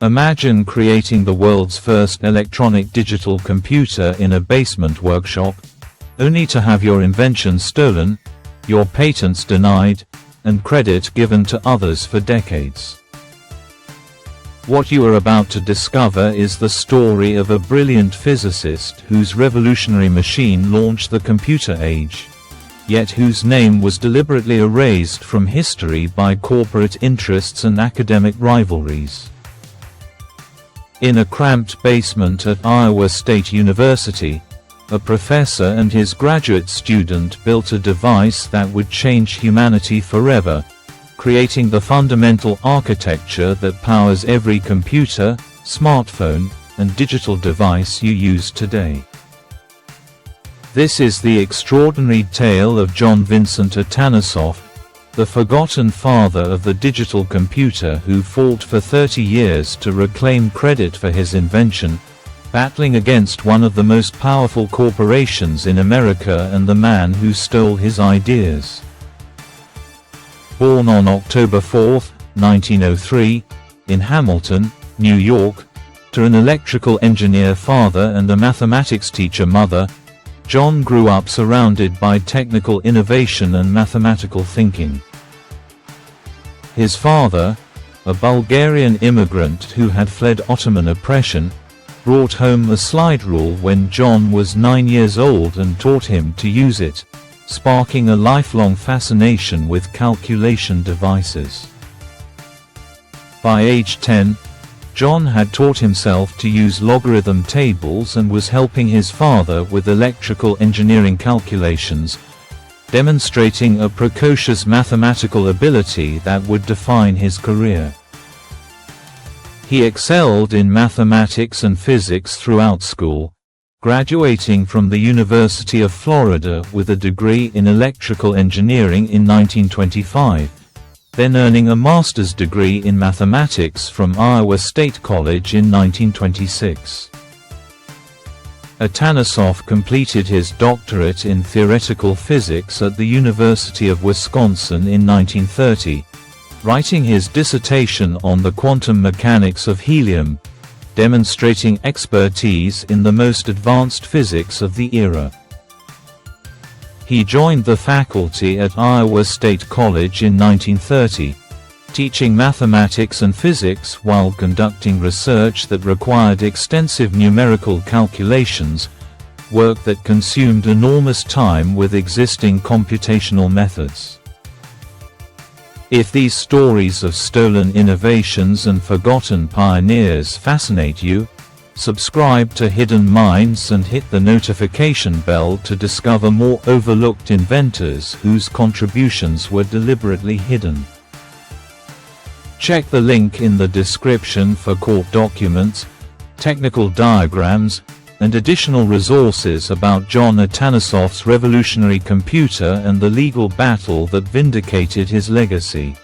Imagine creating the world's first electronic digital computer in a basement workshop, only to have your invention stolen, your patents denied, and credit given to others for decades. What you are about to discover is the story of a brilliant physicist whose revolutionary machine launched the computer age, yet whose name was deliberately erased from history by corporate interests and academic rivalries. In a cramped basement at Iowa State University, a professor and his graduate student built a device that would change humanity forever, creating the fundamental architecture that powers every computer, smartphone, and digital device you use today. This is the extraordinary tale of John Vincent Atanasoff, the forgotten father of the digital computer who fought for 30 years to reclaim credit for his invention, battling against one of the most powerful corporations in America and the man who stole his ideas. Born on October 4, 1903, in Hamilton, New York, to an electrical engineer father and a mathematics teacher mother, John grew up surrounded by technical innovation and mathematical thinking. His father, a Bulgarian immigrant who had fled Ottoman oppression, brought home a slide rule when John was 9 years old and taught him to use it, sparking a lifelong fascination with calculation devices. By age 10, John had taught himself to use logarithm tables and was helping his father with electrical engineering calculations, demonstrating a precocious mathematical ability that would define his career. He excelled in mathematics and physics throughout school, graduating from the University of Florida with a degree in electrical engineering in 1925. Then earning a master's degree in mathematics from Iowa State College in 1926. Atanasoff completed his doctorate in theoretical physics at the University of Wisconsin in 1930, writing his dissertation on the quantum mechanics of helium, demonstrating expertise in the most advanced physics of the era. He joined the faculty at Iowa State College in 1930, teaching mathematics and physics while conducting research that required extensive numerical calculations, work that consumed enormous time with existing computational methods. If these stories of stolen innovations and forgotten pioneers fascinate you, subscribe to Hidden Minds and hit the notification bell to discover more overlooked inventors whose contributions were deliberately hidden. Check the link in the description for court documents, technical diagrams, and additional resources about John Atanasoff's revolutionary computer and the legal battle that vindicated his legacy.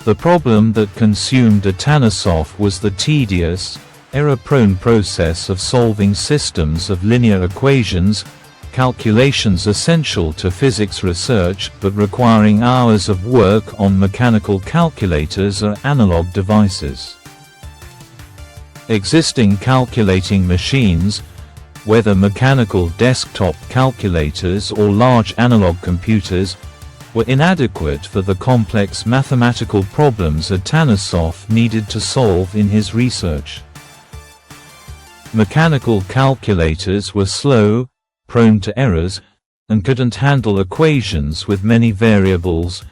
The problem that consumed Atanasoff was the tedious, error-prone process of solving systems of linear equations, calculations essential to physics research but requiring hours of work on mechanical calculators or analog devices. Existing calculating machines, whether mechanical desktop calculators or large analog computers, were inadequate for the complex mathematical problems Atanasoff needed to solve in his research. Mechanical calculators were slow, prone to errors, and couldn't handle equations with many variables,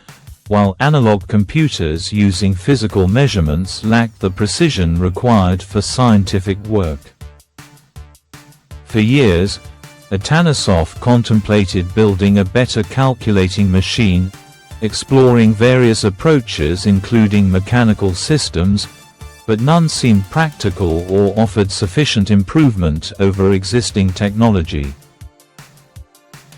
while analog computers using physical measurements lacked the precision required for scientific work. For years, Atanasoff contemplated building a better calculating machine, exploring various approaches including mechanical systems, but none seemed practical or offered sufficient improvement over existing technology.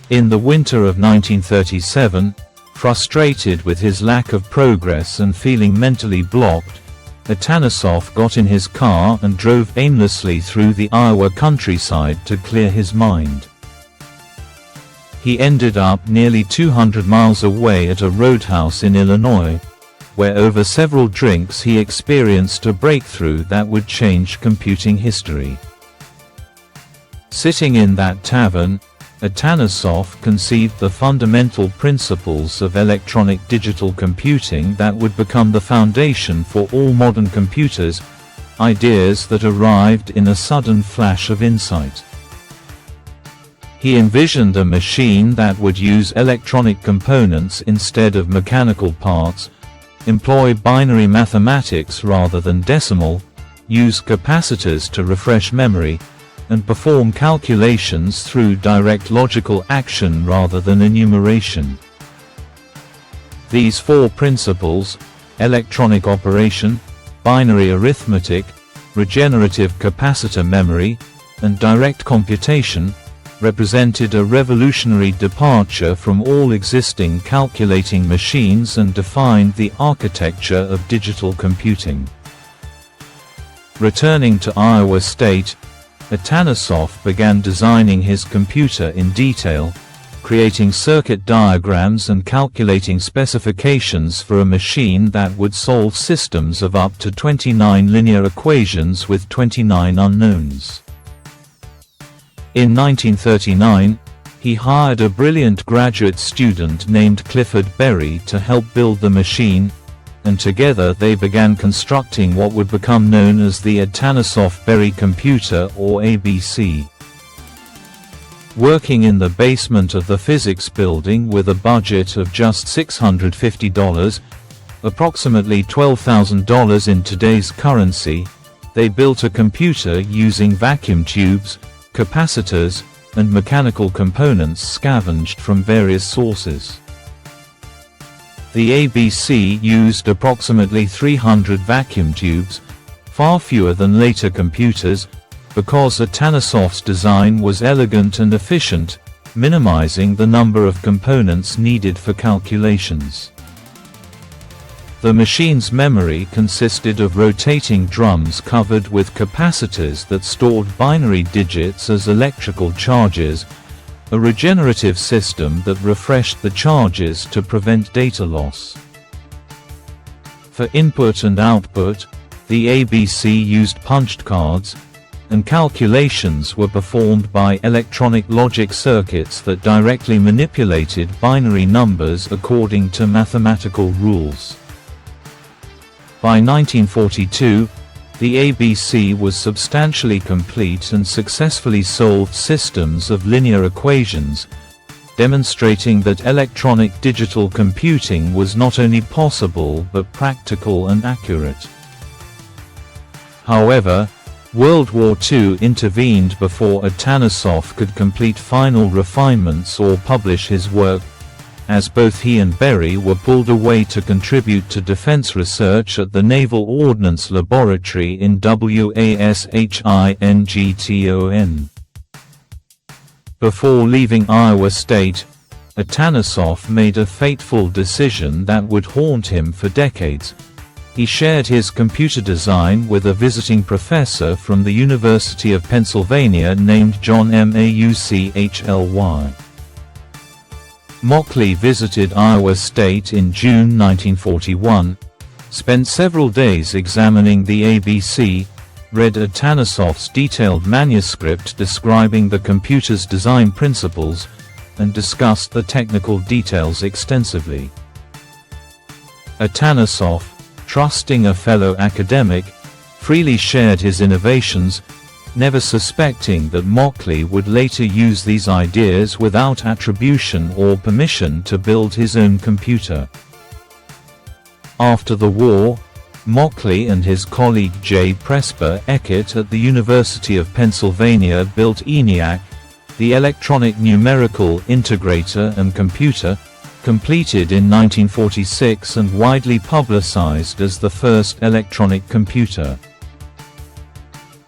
In the winter of 1937, frustrated with his lack of progress and feeling mentally blocked, Atanasoff got in his car and drove aimlessly through the Iowa countryside to clear his mind. He ended up nearly 200 miles away at a roadhouse in Illinois, where over several drinks he experienced a breakthrough that would change computing history. Sitting in that tavern, Atanasoff conceived the fundamental principles of electronic digital computing that would become the foundation for all modern computers, ideas that arrived in a sudden flash of insight. He envisioned a machine that would use electronic components instead of mechanical parts, employ binary mathematics rather than decimal, use capacitors to refresh memory, and perform calculations through direct logical action rather than enumeration. These four principles, electronic operation, binary arithmetic, regenerative capacitor memory, and direct computation, represented a revolutionary departure from all existing calculating machines and defined the architecture of digital computing. Returning to Iowa State, Atanasoff began designing his computer in detail, creating circuit diagrams and calculating specifications for a machine that would solve systems of up to 29 linear equations with 29 unknowns. In 1939, he hired a brilliant graduate student named Clifford Berry to help build the machine, and together they began constructing what would become known as the Atanasoff-Berry Computer, or ABC. Working in the basement of the physics building with a budget of just $650, approximately $12,000 in today's currency, they built a computer using vacuum tubes, capacitors, and mechanical components scavenged from various sources. The ABC used approximately 300 vacuum tubes, far fewer than later computers, because Atanasoff's design was elegant and efficient, minimizing the number of components needed for calculations. The machine's memory consisted of rotating drums covered with capacitors that stored binary digits as electrical charges, a regenerative system that refreshed the charges to prevent data loss. For input and output, the ABC used punched cards, and calculations were performed by electronic logic circuits that directly manipulated binary numbers according to mathematical rules. By 1942, the ABC was substantially complete and successfully solved systems of linear equations, demonstrating that electronic digital computing was not only possible but practical and accurate. However, World War II intervened before Atanasoff could complete final refinements or publish his work, as both he and Berry were pulled away to contribute to defense research at the Naval Ordnance Laboratory in Washington. Before leaving Iowa State, Atanasoff made a fateful decision that would haunt him for decades. He shared his computer design with a visiting professor from the University of Pennsylvania named John Mauchly. Mauchly visited Iowa State in June 1941, spent several days examining the ABC, read Atanasoff's detailed manuscript describing the computer's design principles, and discussed the technical details extensively. Atanasoff, trusting a fellow academic, freely shared his innovations, never suspecting that Mauchly would later use these ideas without attribution or permission to build his own computer. After the war, Mauchly and his colleague J. Presper Eckert at the University of Pennsylvania built ENIAC, the electronic numerical integrator and computer, completed in 1946 and widely publicized as the first electronic computer.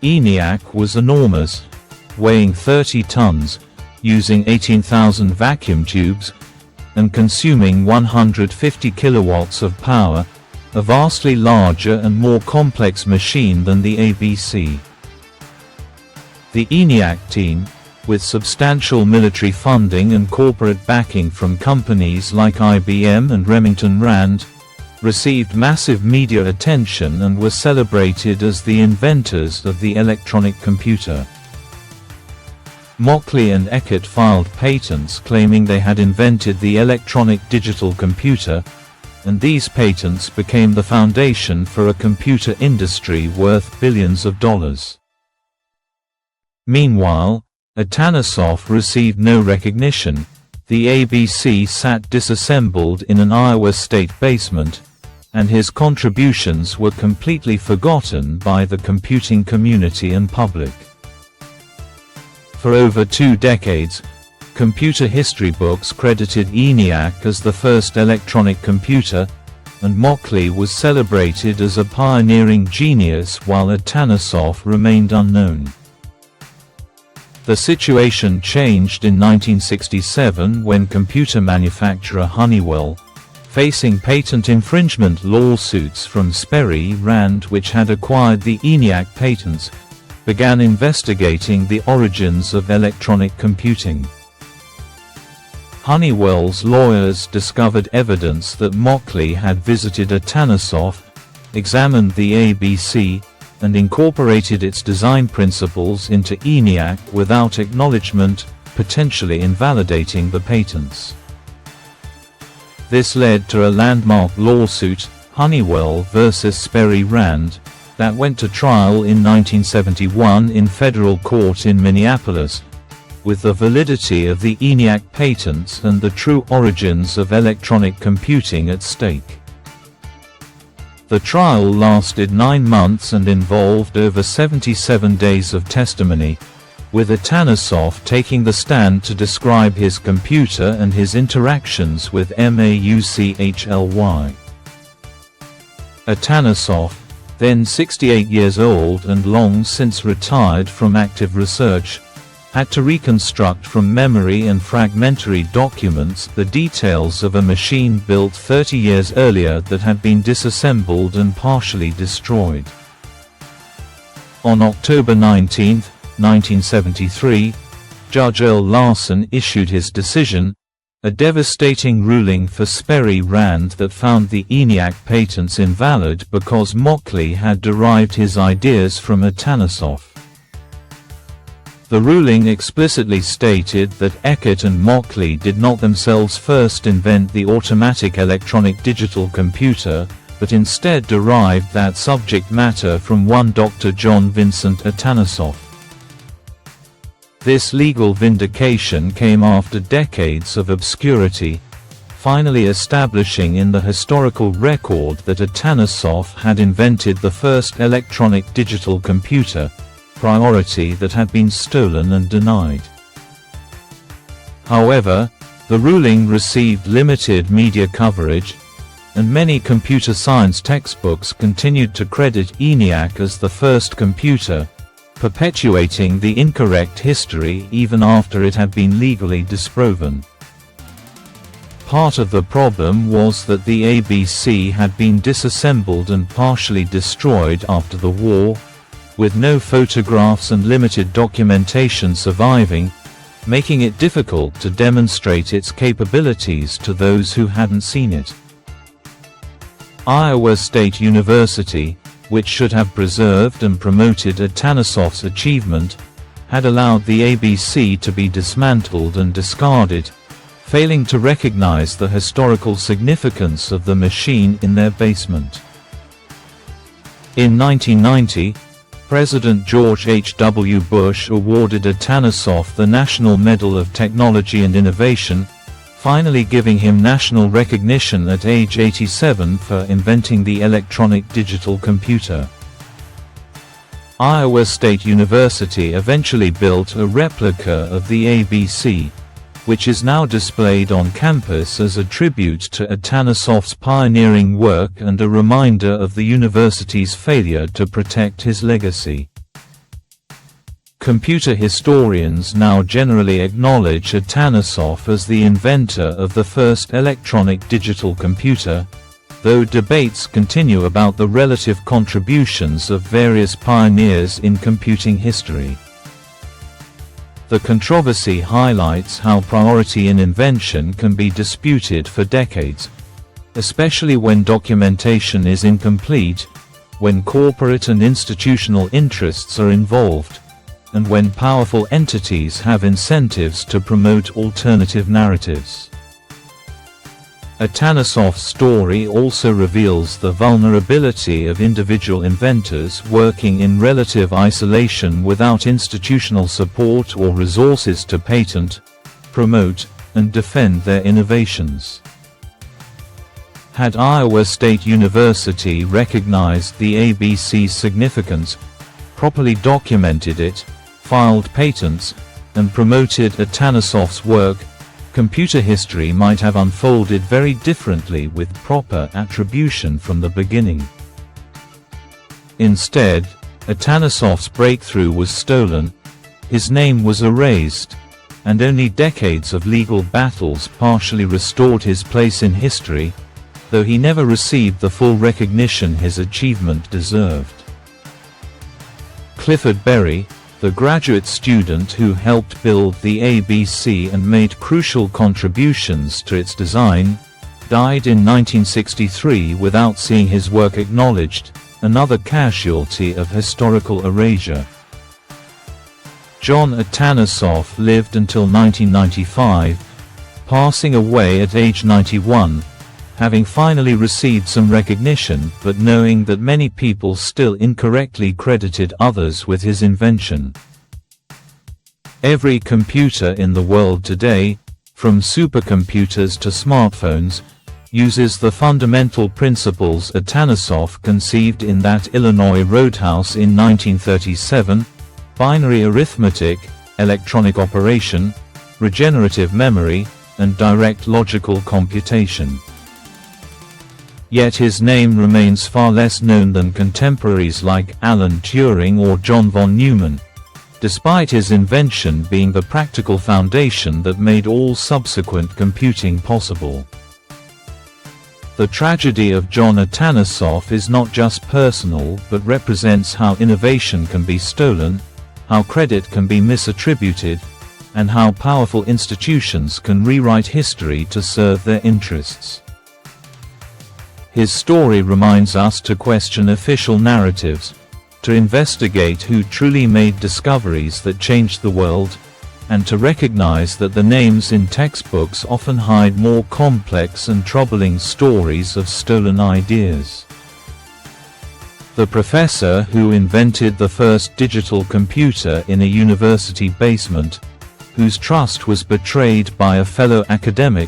ENIAC was enormous, weighing 30 tons, using 18,000 vacuum tubes, and consuming 150 kilowatts of power, a vastly larger and more complex machine than the ABC. The ENIAC team, with substantial military funding and corporate backing from companies like IBM and Remington Rand, received massive media attention and were celebrated as the inventors of the electronic computer. Mauchly and Eckert filed patents claiming they had invented the electronic digital computer, and these patents became the foundation for a computer industry worth billions of dollars. Meanwhile, Atanasoff received no recognition. The ABC sat disassembled in an Iowa State basement, and his contributions were completely forgotten by the computing community and public. For over 2 decades, computer history books credited ENIAC as the first electronic computer, and Mauchly was celebrated as a pioneering genius while Atanasoff remained unknown. The situation changed in 1967 when computer manufacturer Honeywell, facing patent infringement lawsuits from Sperry Rand which had acquired the ENIAC patents, began investigating the origins of electronic computing. Honeywell's lawyers discovered evidence that Mauchly had visited Atanasoff, examined the ABC, and incorporated its design principles into ENIAC without acknowledgement, potentially invalidating the patents. This led to a landmark lawsuit, Honeywell vs. Sperry Rand, that went to trial in 1971 in federal court in Minneapolis, with the validity of the ENIAC patents and the true origins of electronic computing at stake. The trial lasted 9 months and involved over 77 days of testimony, with Atanasoff taking the stand to describe his computer and his interactions with Mauchly. Atanasoff, then 68 years old and long since retired from active research, had to reconstruct from memory and fragmentary documents the details of a machine built 30 years earlier that had been disassembled and partially destroyed. On October 19, 1973, Judge Earl Larson issued his decision, a devastating ruling for Sperry Rand that found the ENIAC patents invalid because Mauchly had derived his ideas from Atanasoff. The ruling explicitly stated that Eckert and Mauchly did not themselves first invent the automatic electronic digital computer, but instead derived that subject matter from one Dr. John Vincent Atanasoff. This legal vindication came after decades of obscurity, finally establishing in the historical record that Atanasoff had invented the first electronic digital computer, priority that had been stolen and denied. However, the ruling received limited media coverage, and many computer science textbooks continued to credit ENIAC as the first computer, perpetuating the incorrect history even after it had been legally disproven. Part of the problem was that the ABC had been disassembled and partially destroyed after the war, with no photographs and limited documentation surviving, making it difficult to demonstrate its capabilities to those who hadn't seen it. Iowa State University, which should have preserved and promoted Atanasoff's achievement, had allowed the ABC to be dismantled and discarded, failing to recognize the historical significance of the machine in their basement. In 1990, President George H.W. Bush awarded Atanasoff the National Medal of Technology and Innovation, finally giving him national recognition at age 87 for inventing the electronic digital computer. Iowa State University eventually built a replica of the ABC, which is now displayed on campus as a tribute to Atanasoff's pioneering work and a reminder of the university's failure to protect his legacy. Computer historians now generally acknowledge Atanasoff as the inventor of the first electronic digital computer, though debates continue about the relative contributions of various pioneers in computing history. The controversy highlights how priority in invention can be disputed for decades. especially when documentation is incomplete, when corporate and institutional interests are involved, and when powerful entities have incentives to promote alternative narratives. Atanasoff's story also reveals the vulnerability of individual inventors working in relative isolation without institutional support or resources to patent, promote, and defend their innovations. Had Iowa State University recognized the ABC's significance, properly documented it, filed patents, and promoted Atanasoff's work, computer history might have unfolded very differently with proper attribution from the beginning. Instead, Atanasoff's breakthrough was stolen, his name was erased, and only decades of legal battles partially restored his place in history, though he never received the full recognition his achievement deserved. Clifford Berry, the graduate student who helped build the ABC and made crucial contributions to its design, died in 1963 without seeing his work acknowledged, another casualty of historical erasure. John Atanasoff lived until 1995, passing away at age 91, having finally received some recognition but knowing that many people still incorrectly credited others with his invention. Every computer in the world today, from supercomputers to smartphones, uses the fundamental principles Atanasoff conceived in that Illinois roadhouse in 1937: binary arithmetic, electronic operation, regenerative memory, and direct logical computation. Yet his name remains far less known than contemporaries like Alan Turing or John von Neumann, despite his invention being the practical foundation that made all subsequent computing possible. The tragedy of John Atanasoff is not just personal but represents how innovation can be stolen, how credit can be misattributed, and how powerful institutions can rewrite history to serve their interests. His story reminds us to question official narratives, to investigate who truly made discoveries that changed the world, and to recognize that the names in textbooks often hide more complex and troubling stories of stolen ideas. The professor who invented the first digital computer in a university basement, whose trust was betrayed by a fellow academic,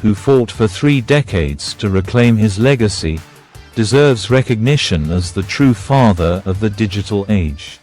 who fought for 3 decades to reclaim his legacy, deserves recognition as the true father of the digital age.